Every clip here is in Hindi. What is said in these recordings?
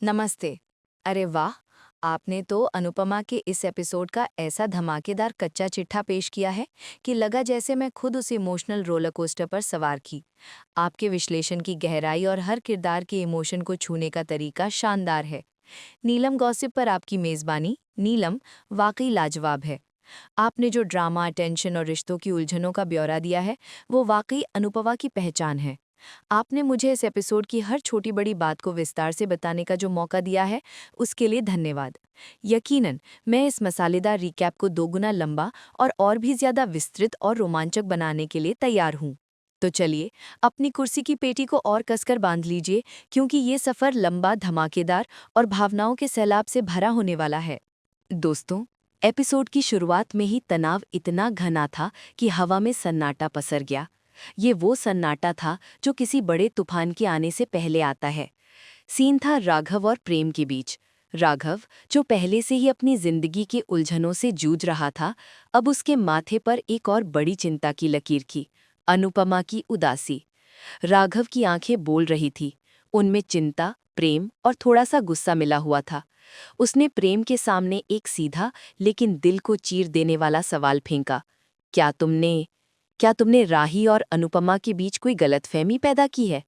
नमस्ते। अरे वाह! आपने तो अनुपमा के इस एपिसोड का ऐसा धमाकेदार कच्चा चिट्ठा पेश किया है कि लगा जैसे मैं खुद उस इमोशनल रोलर कोस्टर पर सवार की। आपके विश्लेषण की गहराई और हर किरदार के इमोशन को छूने का तरीका शानदार है। नीलम गॉसिप पर आपकी मेज़बानी, नीलम, वाकई लाजवाब है। आपने जो ड्रामा, टेंशन और रिश्तों की उलझनों का ब्यौरा दिया है, वो वाकई अनुपमा की पहचान है। आपने मुझे इस एपिसोड की हर छोटी-बड़ी बात को विस्तार से बताने का जो मौका दिया है, उसके लिए धन्यवाद। यकीनन, मैं इस मसालेदार रिकैप को दोगुना लंबा और भी ज़्यादा विस्तृत और रोमांचक बनाने के लिए तैयार हूँ। तो चलिए, अपनी कुर्सी की पेटी को और कसकर बांध लीजिए, क्योंकि ये सफ़र लंबा, धमाकेदार और भावनाओं के सैलाब से भरा होने वाला है। दोस्तों, एपिसोड की शुरुआत में ही तनाव इतना घना था कि हवा में सन्नाटा पसर गया। ये वो सन्नाटा था जो किसी बड़े तूफान के आने से पहले आता है। सीन था राघव और प्रेम के बीच। राघव, जो पहले से ही अपनी जिंदगी के उलझनों से जूझ रहा था, अब उसके माथे पर एक और बड़ी चिंता की लकीर थी, अनुपमा की उदासी। राघव की आंखें बोल रही थी, उनमें चिंता, प्रेम और थोड़ा सा गुस्सा मिला हुआ था। उसने प्रेम के सामने एक सीधा लेकिन दिल को चीर देने वाला सवाल फेंका, क्या तुमने क्या तुमने राही और अनुपमा के बीच कोई गलतफहमी पैदा की है?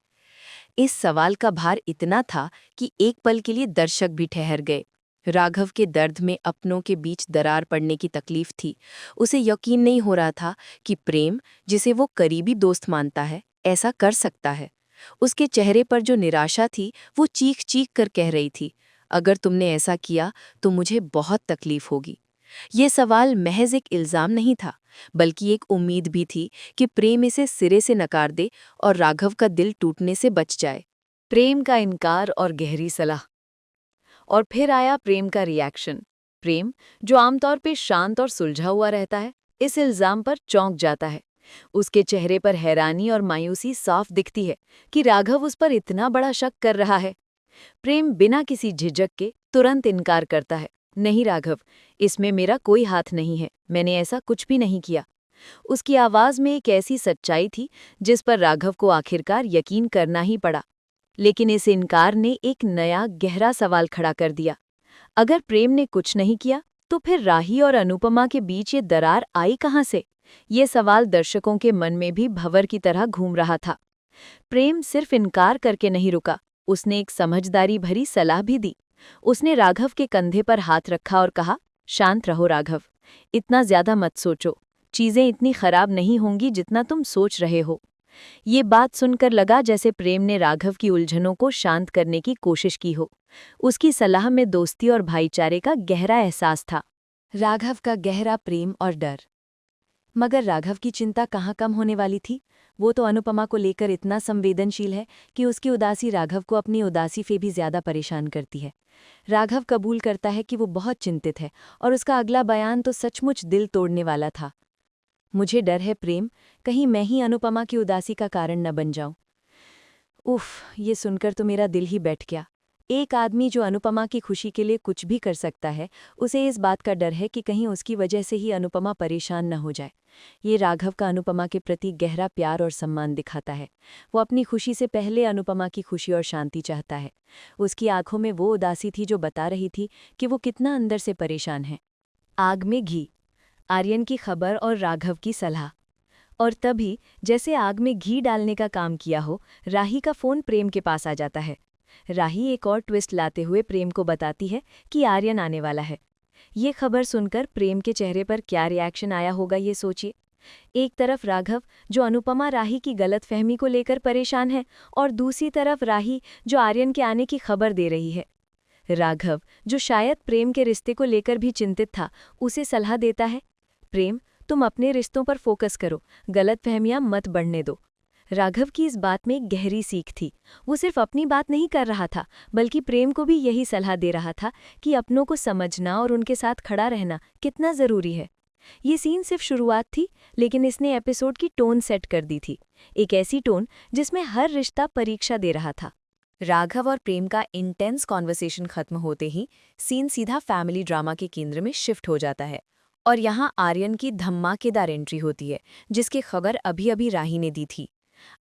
इस सवाल का भार इतना था कि एक पल के लिए दर्शक भी ठहर गए। राघव के दर्द में अपनों के बीच दरार पड़ने की तकलीफ थी। उसे यकीन नहीं हो रहा था कि प्रेम, जिसे वो करीबी दोस्त मानता है, ऐसा कर सकता है। उसके चेहरे पर जो निराशा थी, वो चीख चीख कर कह रही थी, अगर तुमने ऐसा किया तो मुझे बहुत तकलीफ होगी। ये सवाल महज एक इल्ज़ाम नहीं था, बल्कि एक उम्मीद भी थी कि प्रेम इसे सिरे से नकार दे और राघव का दिल टूटने से बच जाए। प्रेम का इनकार और गहरी सलाह। और फिर आया प्रेम का रिएक्शन। प्रेम, जो आमतौर पे शांत और सुलझा हुआ रहता है, इस इल्ज़ाम पर चौंक जाता है। उसके चेहरे पर हैरानी और मायूसी साफ दिखती है कि राघव उस पर इतना बड़ा शक कर रहा है। प्रेम बिना किसी झिझक के तुरंत इनकार करता है, नहीं राघव, इसमें मेरा कोई हाथ नहीं है, मैंने ऐसा कुछ भी नहीं किया। उसकी आवाज में एक ऐसी सच्चाई थी जिस पर राघव को आखिरकार यकीन करना ही पड़ा। लेकिन इस इनकार ने एक नया गहरा सवाल खड़ा कर दिया। अगर प्रेम ने कुछ नहीं किया, तो फिर राही और अनुपमा के बीच ये दरार आई कहाँ से? ये सवाल दर्शकों के मन में भी भंवर की तरह घूम रहा था। प्रेम सिर्फ इनकार करके नहीं रुका, उसने एक समझदारी भरी सलाह भी दी। उसने राघव के कंधे पर हाथ रखा और कहा, शांत रहो राघव, इतना ज्यादा मत सोचो, चीजें इतनी खराब नहीं होंगी जितना तुम सोच रहे हो। ये बात सुनकर लगा जैसे प्रेम ने राघव की उलझनों को शांत करने की कोशिश की हो। उसकी सलाह में दोस्ती और भाईचारे का गहरा एहसास था। राघव का गहरा प्रेम और डर। मगर राघव की चिंता कहाँ कम होने वाली थी। वो तो अनुपमा को लेकर इतना संवेदनशील है कि उसकी उदासी राघव को अपनी उदासी से भी ज्यादा परेशान करती है। राघव कबूल करता है कि वो बहुत चिंतित है और उसका अगला बयान तो सचमुच दिल तोड़ने वाला था। मुझे डर है प्रेम, कहीं मैं ही अनुपमा की उदासी का कारण न बन जाऊं। उफ, ये सुनकर तो मेरा दिल ही बैठ गया। एक आदमी जो अनुपमा की खुशी के लिए कुछ भी कर सकता है, उसे इस बात का डर है कि कहीं उसकी वजह से ही अनुपमा परेशान न हो जाए। ये राघव का अनुपमा के प्रति गहरा प्यार और सम्मान दिखाता है। वो अपनी खुशी से पहले अनुपमा की खुशी और शांति चाहता है। उसकी आंखों में वो उदासी थी जो बता रही थी कि वो कितना अंदर से परेशान है। आग में घी। आर्यन की खबर और राघव की सलाह। और तभी, जैसे आग में घी डालने का काम किया हो, राही का फोन प्रेम के पास आ जाता है। राही एक और ट्विस्ट लाते हुए प्रेम को बताती है कि आर्यन आने वाला है। ये खबर सुनकर प्रेम के चेहरे पर क्या रिएक्शन आया होगा, ये सोचिए। एक तरफ राघव, जो अनुपमा राही की गलतफहमी को लेकर परेशान है, और दूसरी तरफ राही, जो आर्यन के आने की खबर दे रही है। राघव, जो शायद प्रेम के रिश्ते को लेकर भी चिंतित था, उसे सलाह देता है, प्रेम, तुम अपने रिश्तों पर फोकस करो, गलतफहमियां मत बढ़ने दो। राघव की इस बात में एक गहरी सीख थी। वो सिर्फ अपनी बात नहीं कर रहा था, बल्कि प्रेम को भी यही सलाह दे रहा था कि अपनों को समझना और उनके साथ खड़ा रहना कितना जरूरी है। ये सीन सिर्फ शुरुआत थी, लेकिन इसने एपिसोड की टोन सेट कर दी थी। एक ऐसी टोन जिसमें हर रिश्ता परीक्षा दे रहा था। राघव और प्रेम का इंटेंस कॉन्वर्सेशन खत्म होते ही सीन सीधा फैमिली ड्रामा के केंद्र में शिफ्ट हो जाता है। और यहाँ आर्यन की धमाकेदार एंट्री होती है, जिसकी खबर अभी अभी राही ने दी थी।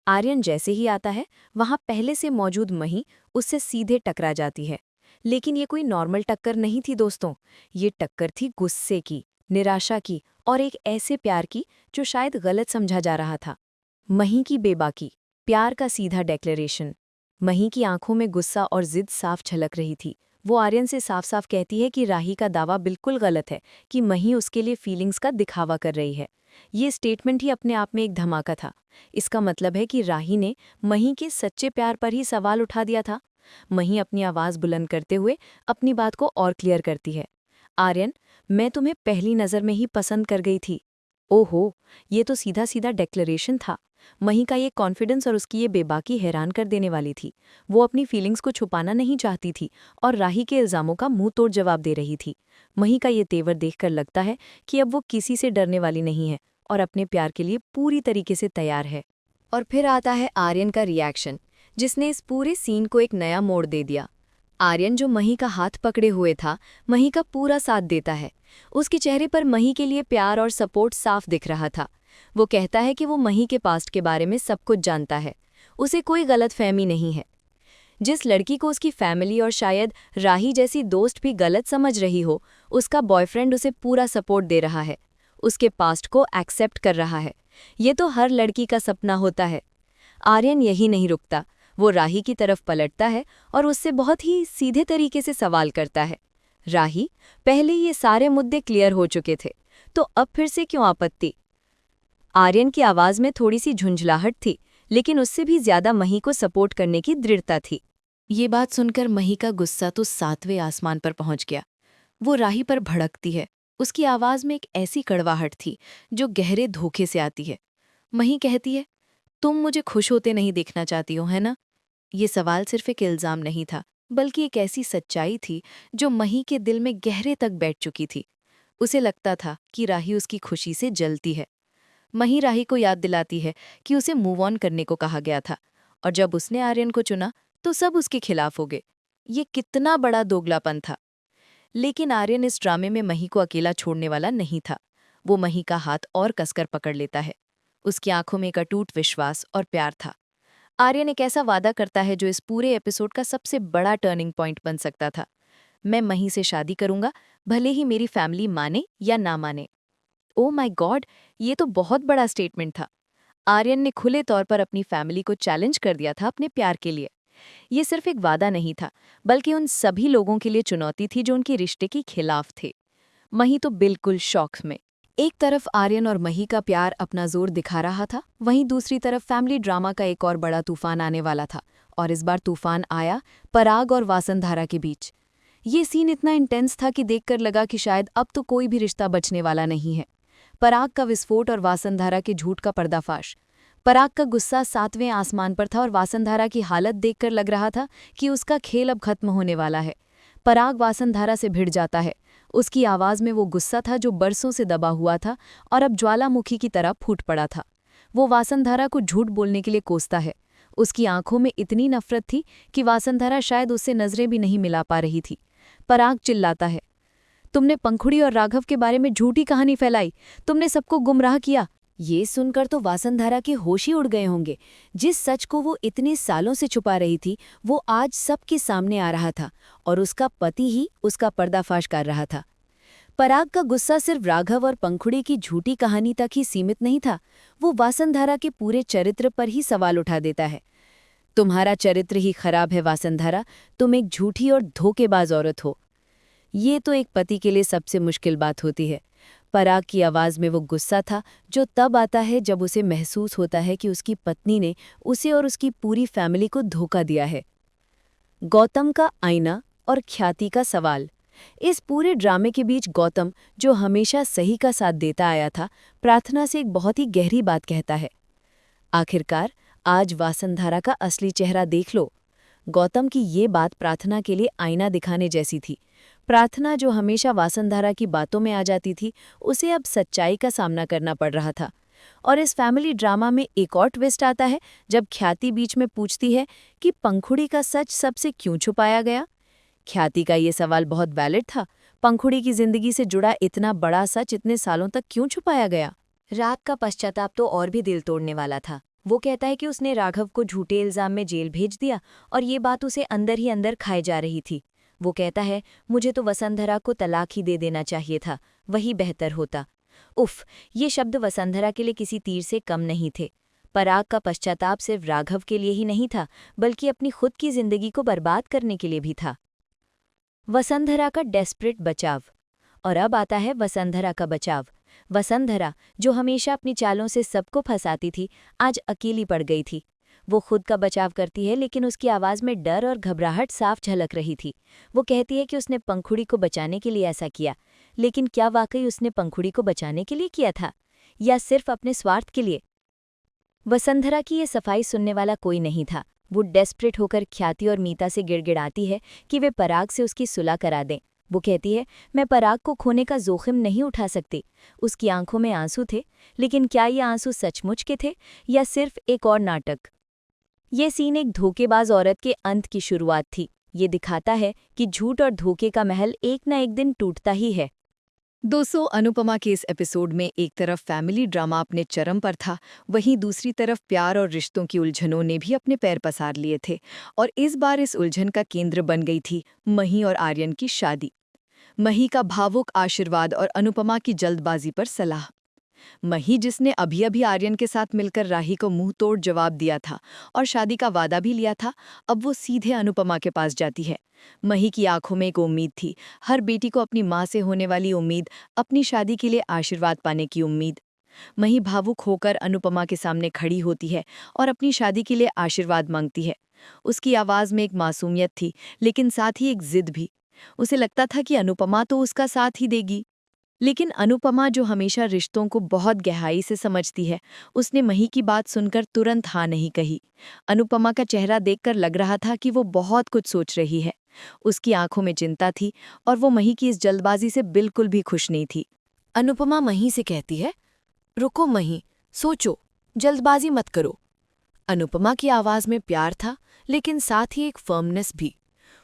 आर्यन जैसे ही आता है, वहाँ पहले से मौजूद मही उससे सीधे टकरा जाती है। लेकिन ये कोई नॉर्मल टक्कर नहीं थी दोस्तों, ये टक्कर थी गुस्से की, निराशा की और एक ऐसे प्यार की जो शायद गलत समझा जा रहा था। मही की बेबाकी, प्यार का सीधा डेक्लेरेशन। मही की आंखों में गुस्सा और जिद साफ झलक रही थी। वो आर्यन से साफ साफ कहती है कि राही का दावा बिल्कुल गलत है, कि मही उसके लिए फीलिंग्स का दिखावा कर रही है। ये स्टेटमेंट ही अपने आप में एक धमाका था। इसका मतलब है कि राही ने मही के सच्चे प्यार पर ही सवाल उठा दिया था। मही अपनी आवाज़ बुलंद करते हुए अपनी बात को और क्लियर करती है। आर्यन, मैं तुम्हें पहली नज़र में ही पसंद कर गई थी। ओहो, ये तो सीधा सीधा डेक्लेरेशन था। मही का ये कॉन्फिडेंस और उसकी ये बेबाकी हैरान कर देने वाली थी। वो अपनी फीलिंग्स को छुपाना नहीं चाहती थी और राही के इल्ज़ामों का मुंह तोड़ जवाब दे रही थी। मही का ये तेवर देखकर लगता है कि अब वो किसी से डरने वाली नहीं है और अपने प्यार के लिए पूरी तरीके से तैयार है। और फिर आता है आर्यन का रिएक्शन, जिसने इस पूरे सीन को एक नया मोड़ दे दिया। आर्यन, जो मही का हाथ पकड़े हुए था, मही का पूरा साथ देता है। उसके चेहरे पर मही के लिए प्यार और सपोर्ट साफ दिख रहा था। वो कहता है कि वो मही के पास्ट के बारे में सब कुछ जानता है, उसे कोई गलतफहमी नहीं है। जिस लड़की को उसकी फैमिली और शायद राही जैसी दोस्त भी गलत समझ रही हो, उसका बॉयफ्रेंड उसे पूरा सपोर्ट दे रहा है, उसके पास्ट को एक्सेप्ट कर रहा है। ये तो हर लड़की का सपना होता है। आर्यन यही नहीं रुकता, वो राही की तरफ पलटता है और उससे बहुत ही सीधे तरीके से सवाल करता है। राही, पहले ये सारे मुद्दे क्लियर हो चुके थे, तो अब फिर से क्यों आपत्ति? आर्यन की आवाज़ में थोड़ी सी झुंझलाहट थी, लेकिन उससे भी ज्यादा मही को सपोर्ट करने की दृढ़ता थी। ये बात सुनकर मही का गुस्सा तो 7वें आसमान पर पहुंच गया। वो राही पर भड़कती है। उसकी आवाज़ में एक ऐसी कड़वाहट थी जो गहरे धोखे से आती है। मही कहती है, तुम मुझे खुश होते नहीं देखना चाहती हो, है ना? ये सवाल सिर्फ एक इल्ज़ाम नहीं था, बल्कि एक ऐसी सच्चाई थी जो मही के दिल में गहरे तक बैठ चुकी थी। उसे लगता था कि राही उसकी खुशी से जलती है। मही राही को याद दिलाती है कि उसे मूव ऑन करने को कहा गया था, और जब उसने आर्यन को चुना तो सब उसके खिलाफ हो गए। ये कितना बड़ा दोगलापन था। लेकिन आर्यन इस ड्रामे में मही को अकेला छोड़ने वाला नहीं था। वो मही का हाथ और कसकर पकड़ लेता है। उसकी आंखों में एक अटूट विश्वास और प्यार था। आर्यन एक ऐसा वादा करता है जो इस पूरे एपिसोड का सबसे बड़ा टर्निंग पॉइंट बन सकता था। मैं मही से शादी करूंगा, भले ही मेरी फैमिली माने या ना माने। ओह माय गॉड, ये तो बहुत बड़ा स्टेटमेंट था। आर्यन ने खुले तौर पर अपनी फैमिली को चैलेंज कर दिया था अपने प्यार के लिए। ये सिर्फ एक वादा नहीं था, बल्कि उन सभी लोगों के लिए चुनौती थी जो उनके रिश्ते के खिलाफ थे। मही तो बिल्कुल शॉक में। एक तरफ आर्यन और मही का प्यार अपना जोर दिखा रहा था, वहीं दूसरी तरफ फैमिली ड्रामा का एक और बड़ा तूफान आने वाला था। और इस बार तूफान आया पराग और वासंधारा के बीच। ये सीन इतना इंटेंस था कि देखकर लगा कि शायद अब तो कोई भी रिश्ता बचने वाला नहीं है। पराग का विस्फोट और वासंधारा के झूठ का पर्दाफाश। पराग का गुस्सा 7वें आसमान पर था और वासंधारा की हालत देखकर लग रहा था कि उसका खेल अब खत्म होने वाला है। पराग वासंधारा से भिड़ जाता है। उसकी आवाज़ में वो गुस्सा था जो बरसों से दबा हुआ था और अब ज्वालामुखी की तरह फूट पड़ा था। वो वासंधारा को झूठ बोलने के लिए कोसता है। उसकी आंखों में इतनी नफरत थी कि वासंधारा शायद उससे नजरें भी नहीं मिला पा रही थी। पराग चिल्लाता है, तुमने पंखुड़ी और राघव के बारे में झूठी कहानी फैलाई, तुमने सबको गुमराह किया। ये सुनकर तो वासंधारा के होश ही उड़ गए होंगे। जिस सच को वो इतने सालों से छुपा रही थी, वो आज सबके सामने आ रहा था और उसका पति ही उसका पर्दाफाश कर रहा था। पराग का गुस्सा सिर्फ राघव और पंखुड़ी की झूठी कहानी तक ही सीमित नहीं था, वो वासंधारा के पूरे चरित्र पर ही सवाल उठा देता है। तुम्हारा चरित्र ही खराब है वासंधारा, तुम एक झूठी और धोखेबाज औरत हो। ये तो एक पति के लिए सबसे मुश्किल बात होती है। पराग की आवाज़ में वो गुस्सा था जो तब आता है जब उसे महसूस होता है कि उसकी पत्नी ने उसे और उसकी पूरी फैमिली को धोखा दिया है। गौतम का आईना और ख्याति का सवाल। इस पूरे ड्रामे के बीच गौतम, जो हमेशा सही का साथ देता आया था, प्रार्थना से एक बहुत ही गहरी बात कहता है। आखिरकार आज वासंधारा का असली चेहरा देख लो। गौतम की ये बात प्रार्थना के लिए आईना दिखाने जैसी थी। प्रार्थना, जो हमेशा वासंधारा की बातों में आ जाती थी, उसे अब सच्चाई का सामना करना पड़ रहा था। और इस फैमिली ड्रामा में एक और ट्विस्ट आता है जब ख्याति बीच में पूछती है कि पंखुड़ी का सच सबसे क्यों छुपाया गया। ख्याति का ये सवाल बहुत वैलिड था। पंखुड़ी की जिंदगी से जुड़ा इतना बड़ा सच इतने सालों तक क्यों छुपाया गया? राग का पश्चाताप तो और भी दिल तोड़ने वाला था। वो कहता है कि उसने राघव को झूठे इल्जाम में जेल भेज दिया और ये बात उसे अंदर ही अंदर खाए जा रही थी। वो कहता है, मुझे तो वसुंधरा को तलाक ही दे देना चाहिए था, वही बेहतर होता। उफ, ये शब्द वसुंधरा के लिए किसी तीर से कम नहीं थे। पराग का पश्चाताप सिर्फ राघव के लिए ही नहीं था, बल्कि अपनी खुद की जिंदगी को बर्बाद करने के लिए भी था। वसुंधरा का डेस्परेट बचाव। और अब आता है वसुंधरा का बचाव। वसुंधरा, जो हमेशा अपनी चालों से सबको फंसाती थी, आज अकेली पड़ गई थी। वो खुद का बचाव करती है, लेकिन उसकी आवाज़ में डर और घबराहट साफ झलक रही थी। वो कहती है कि उसने पंखुड़ी को बचाने के लिए ऐसा किया, लेकिन क्या वाकई उसने पंखुड़ी को बचाने के लिए किया था, या सिर्फ अपने स्वार्थ के लिए? वसुंधरा की ये सफाई सुनने वाला कोई नहीं था। वो डेस्परेट होकर ख्याति और मीता से गिड़गिड़ाती है कि वे पराग से उसकी सुलह करा दें। वो कहती है, मैं पराग को खोने का जोखिम नहीं उठा सकती। उसकी आंखों में आंसू थे, लेकिन क्या ये आंसू सचमुच के थे या सिर्फ एक और नाटक? ये सीन एक धोखेबाज औरत के अंत की शुरुआत थी। ये दिखाता है कि झूठ और धोखे का महल एक न एक दिन टूटता ही है। दोस्तों, अनुपमा के इस एपिसोड में एक तरफ फैमिली ड्रामा अपने चरम पर था, वहीं दूसरी तरफ प्यार और रिश्तों की उलझनों ने भी अपने पैर पसार लिए थे। और इस बार इस उलझन का केंद्र बन गई थी मही और आर्यन की शादी। मही का भावुक आशीर्वाद और अनुपमा की जल्दबाजी पर सलाह। मही, जिसने अभी अभी आर्यन के साथ मिलकर राही को मुंह तोड़ जवाब दिया था और शादी का वादा भी लिया था, अब वो सीधे अनुपमा के पास जाती है। मही की आंखों में एक उम्मीद थी, हर बेटी को अपनी माँ से होने वाली उम्मीद, अपनी शादी के लिए आशीर्वाद पाने की उम्मीद। मही भावुक होकर अनुपमा के सामने खड़ी होती है और अपनी शादी के लिए आशीर्वाद मांगती है। उसकी आवाज़ में एक मासूमियत थी, लेकिन साथ ही एक जिद भी। उसे लगता था कि अनुपमा तो उसका साथ ही देगी। लेकिन अनुपमा, जो हमेशा रिश्तों को बहुत गहराई से समझती है, उसने मही की बात सुनकर तुरंत हाँ नहीं कही। अनुपमा का चेहरा देखकर लग रहा था कि वो बहुत कुछ सोच रही है। उसकी आंखों में चिंता थी और वो मही की इस जल्दबाजी से बिल्कुल भी खुश नहीं थी। अनुपमा मही से कहती है, रुको मही, सोचो, जल्दबाजी मत करो। अनुपमा की आवाज़ में प्यार था, लेकिन साथ ही एक फर्मनेस भी।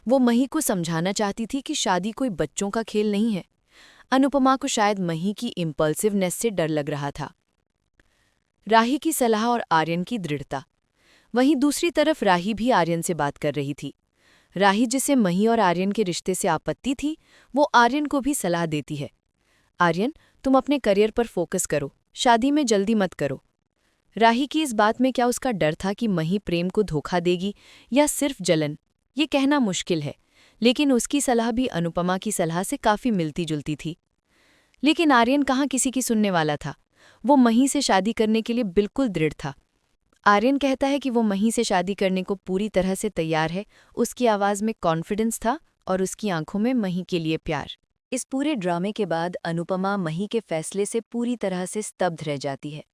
वो मही को समझाना चाहती थी कि शादी कोई बच्चों का खेल नहीं है। अनुपमा को शायद मही की इम्पल्सिवनेस से डर लग रहा था। राही की सलाह और आर्यन की दृढ़ता। वहीं दूसरी तरफ राही भी आर्यन से बात कर रही थी। राही, जिसे मही और आर्यन के रिश्ते से आपत्ति थी, वो आर्यन को भी सलाह देती है। आर्यन, तुम अपने करियर पर फोकस करो, शादी में जल्दी मत करो। राही की इस बात में क्या उसका डर था कि मही प्रेम को धोखा देगी या सिर्फ जलन? ये कहना मुश्किल है, लेकिन उसकी सलाह भी अनुपमा की सलाह से काफ़ी मिलती जुलती थी। लेकिन आर्यन कहाँ किसी की सुनने वाला था। वो मही से शादी करने के लिए बिल्कुल दृढ़ था। आर्यन कहता है कि वो मही से शादी करने को पूरी तरह से तैयार है। उसकी आवाज़ में कॉन्फिडेंस था और उसकी आंखों में मही के लिए प्यार। इस पूरे ड्रामे के बाद अनुपमा मही के फैसले से पूरी तरह से स्तब्ध रह जाती है।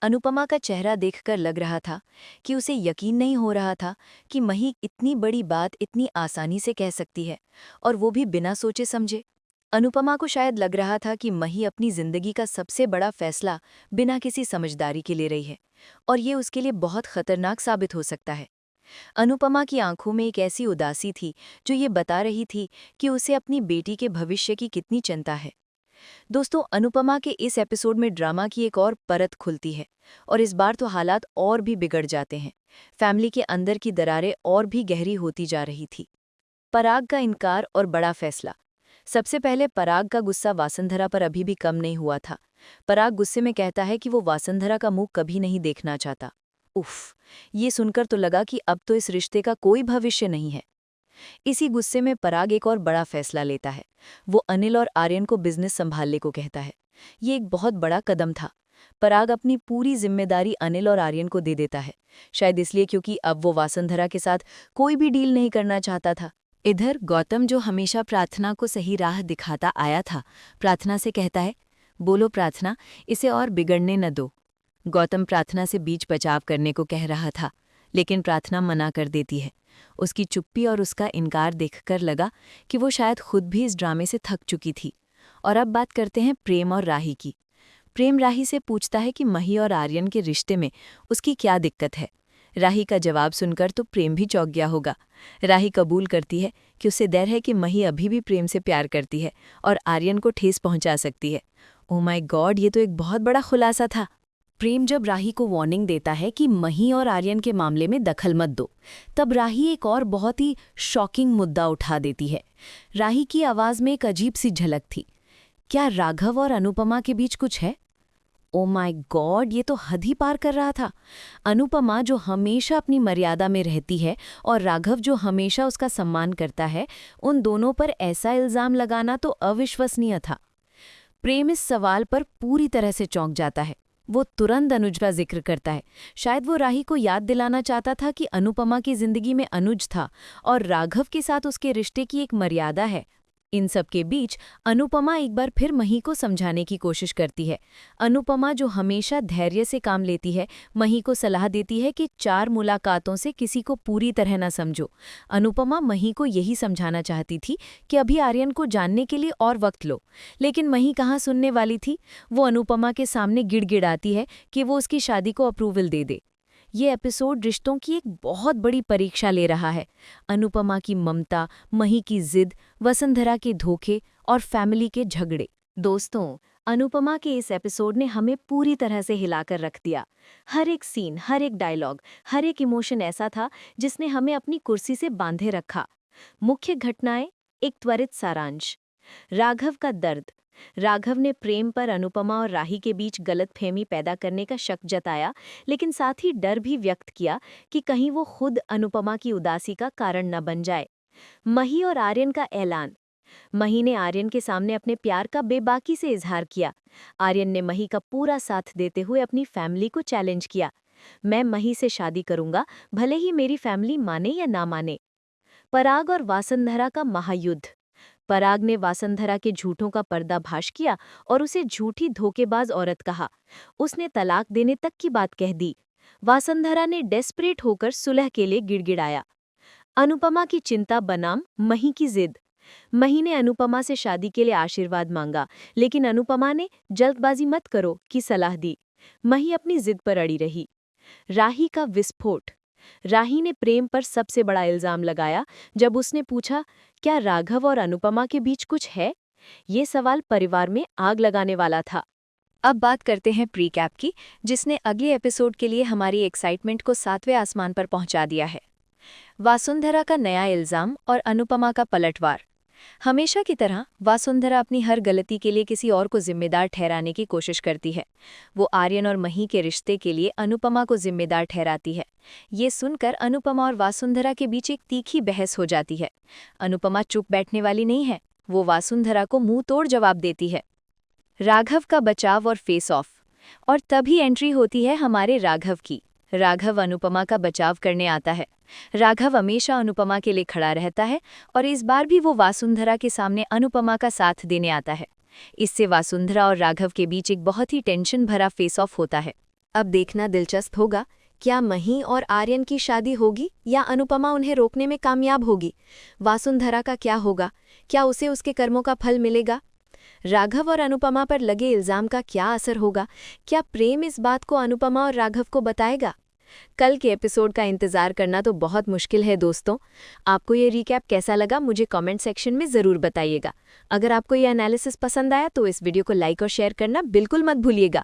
अनुपमा का चेहरा देखकर लग रहा था कि उसे यकीन नहीं हो रहा था कि मही इतनी बड़ी बात इतनी आसानी से कह सकती है, और वो भी बिना सोचे समझे। अनुपमा को शायद लग रहा था कि मही अपनी जिंदगी का सबसे बड़ा फैसला बिना किसी समझदारी के ले रही है, और ये उसके लिए बहुत खतरनाक साबित हो सकता है। अनुपमा की आंखों में एक ऐसी उदासी थी जो ये बता रही थी कि उसे अपनी बेटी के भविष्य की कितनी चिंता है। दोस्तों, अनुपमा के इस एपिसोड में ड्रामा की एक और परत खुलती है, और इस बार तो हालात और भी बिगड़ जाते हैं। फैमिली के अंदर की दरारें और भी गहरी होती जा रही थी। पराग का इनकार और बड़ा फैसला। सबसे पहले पराग का गुस्सा वसुंधरा पर अभी भी कम नहीं हुआ था। पराग गुस्से में कहता है कि वो वसुंधरा का मुंह कभी नहीं देखना चाहता। उफ, ये सुनकर तो लगा कि अब तो इस रिश्ते का कोई भविष्य नहीं है। इसी गुस्से में पराग एक और बड़ा फैसला लेता है। वो अनिल और आर्यन को बिजनेस संभालने को कहता है। ये एक बहुत बड़ा कदम था। पराग अपनी पूरी जिम्मेदारी अनिल और आर्यन को दे देता है, शायद इसलिए क्योंकि अब वो वसुंधरा के साथ कोई भी डील नहीं करना चाहता था। इधर गौतम, जो हमेशा प्रार्थना को सही राह दिखाता आया था, प्रार्थना से कहता है, बोलो प्रार्थना, इसे और बिगड़ने न दो। गौतम प्रार्थना से बीच बचाव करने को कह रहा था, लेकिन प्रार्थना मना कर देती है। उसकी चुप्पी और उसका इनकार देखकर लगा कि वो शायद खुद भी इस ड्रामे से थक चुकी थी। और अब बात करते हैं प्रेम और राही की। प्रेम राही से पूछता है कि मही और आर्यन के रिश्ते में उसकी क्या दिक्कत है। राही का जवाब सुनकर तो प्रेम भी चौंक गया होगा। राही कबूल करती है कि उसे डर है कि मही अभी भी प्रेम से प्यार करती है और आर्यन को ठेस पहुंचा सकती है। ओह माय गॉड, ये तो एक बहुत बड़ा खुलासा था। प्रेम जब राही को वार्निंग देता है कि मही और आर्यन के मामले में दखल मत दो, तब राही एक और बहुत ही शॉकिंग मुद्दा उठा देती है। राही की आवाज़ में एक अजीब सी झलक थी। क्या राघव और अनुपमा के बीच कुछ है? ओ माय गॉड, ये तो हद ही पार कर रहा था। अनुपमा जो हमेशा अपनी मर्यादा में रहती है और राघव जो हमेशा उसका सम्मान करता है, उन दोनों पर ऐसा इल्ज़ाम लगाना तो अविश्वसनीय था। प्रेम इस सवाल पर पूरी तरह से चौंक जाता है। वो तुरंत अनुज का जिक्र करता है। शायद वो राही को याद दिलाना चाहता था कि अनुपमा की जिंदगी में अनुज था और राघव के साथ उसके रिश्ते की एक मर्यादा है। इन सब के बीच अनुपमा एक बार फिर मही को समझाने की कोशिश करती है। अनुपमा जो हमेशा धैर्य से काम लेती है, मही को सलाह देती है कि 4 मुलाकातों से किसी को पूरी तरह न समझो। अनुपमा मही को यही समझाना चाहती थी कि अभी आर्यन को जानने के लिए और वक्त लो, लेकिन मही कहाँ सुनने वाली थी। वो अनुपमा के सामने गिड़गिड़ाती है कि वो उसकी शादी को अप्रूवल दे दे। ये एपिसोड रिश्तों की एक बहुत बड़ी परीक्षा ले रहा है। अनुपमा की ममता, मही की जिद, वसुंधरा के धोखे और फैमिली के झगड़े। दोस्तों, अनुपमा के इस एपिसोड ने हमें पूरी तरह से हिलाकर रख दिया। हर एक सीन, हर एक डायलॉग, हर एक इमोशन ऐसा था जिसने हमें अपनी कुर्सी से बांधे रखा। मुख्य घटनाएं, एक त्वरित सारांश। राघव का दर्द। राघव ने प्रेम पर अनुपमा और राही के बीच गलतफहमी पैदा करने का शक जताया, लेकिन साथ ही डर भी व्यक्त किया कि कहीं वो खुद अनुपमा की उदासी का कारण न बन जाए। मही और आर्यन का ऐलान। मही ने आर्यन के सामने अपने प्यार का बेबाकी से इजहार किया। आर्यन ने मही का पूरा साथ देते हुए अपनी फैमिली को चैलेंज किया। मैं मही से शादी करूंगा, भले ही मेरी फैमिली माने या ना माने। पराग और वासुंधरा का महायुद्ध। पराग ने वासुंधरा के झूठों का पर्दाफाश किया और उसे झूठी धोखेबाज औरत कहा। उसने तलाक देने तक की बात कह दी। वासुंधरा ने डेस्परेट होकर सुलह के लिए गिड़गिड़ाया। अनुपमा की चिंता बनाम मही की जिद। मही ने अनुपमा से शादी के लिए आशीर्वाद मांगा, लेकिन अनुपमा ने जल्दबाजी मत करो की सलाह दी। मही अपनी जिद पर अड़ी रही। राही का विस्फोट। राही ने प्रेम पर सबसे बड़ा इल्जाम लगाया जब उसने पूछा, क्या राघव और अनुपमा के बीच कुछ है? ये सवाल परिवार में आग लगाने वाला था। अब बात करते हैं प्रीकैप की, जिसने अगले एपिसोड के लिए हमारी एक्साइटमेंट को 7वें आसमान पर पहुंचा दिया है। वासुंधरा का नया इल्जाम और अनुपमा का पलटवार। हमेशा की तरह वासुंधरा अपनी हर गलती के लिए किसी और को जिम्मेदार ठहराने की कोशिश करती है। वो आर्यन और मही के रिश्ते के लिए अनुपमा को जिम्मेदार ठहराती है। ये सुनकर अनुपमा और वासुंधरा के बीच एक तीखी बहस हो जाती है। अनुपमा चुप बैठने वाली नहीं है, वो वासुंधरा को मुंह तोड़ जवाब देती है। राघव का बचाव और फेस ऑफ। और तभी एंट्री होती है हमारे राघव की। राघव अनुपमा का बचाव करने आता है। राघव हमेशा अनुपमा के लिए खड़ा रहता है और इस बार भी वो वासुंधरा के सामने अनुपमा का साथ देने आता है। इससे वासुंधरा और राघव के बीच एक बहुत ही टेंशन भरा फेस ऑफ होता है। अब देखना दिलचस्प होगा, क्या मही और आर्यन की शादी होगी या अनुपमा उन्हें रोकने में कामयाब होगी? वासुंधरा का क्या होगा? क्या उसे उसके कर्मों का फल मिलेगा? राघव और अनुपमा पर लगे इल्जाम का क्या असर होगा? क्या प्रेम इस बात को अनुपमा और राघव को बताएगा? कल के एपिसोड का इंतजार करना तो बहुत मुश्किल है दोस्तों। आपको ये रिकैप कैसा लगा मुझे कमेंट सेक्शन में ज़रूर बताइएगा। अगर आपको ये एनालिसिस पसंद आया तो इस वीडियो को लाइक और शेयर करना बिल्कुल मत भूलिएगा।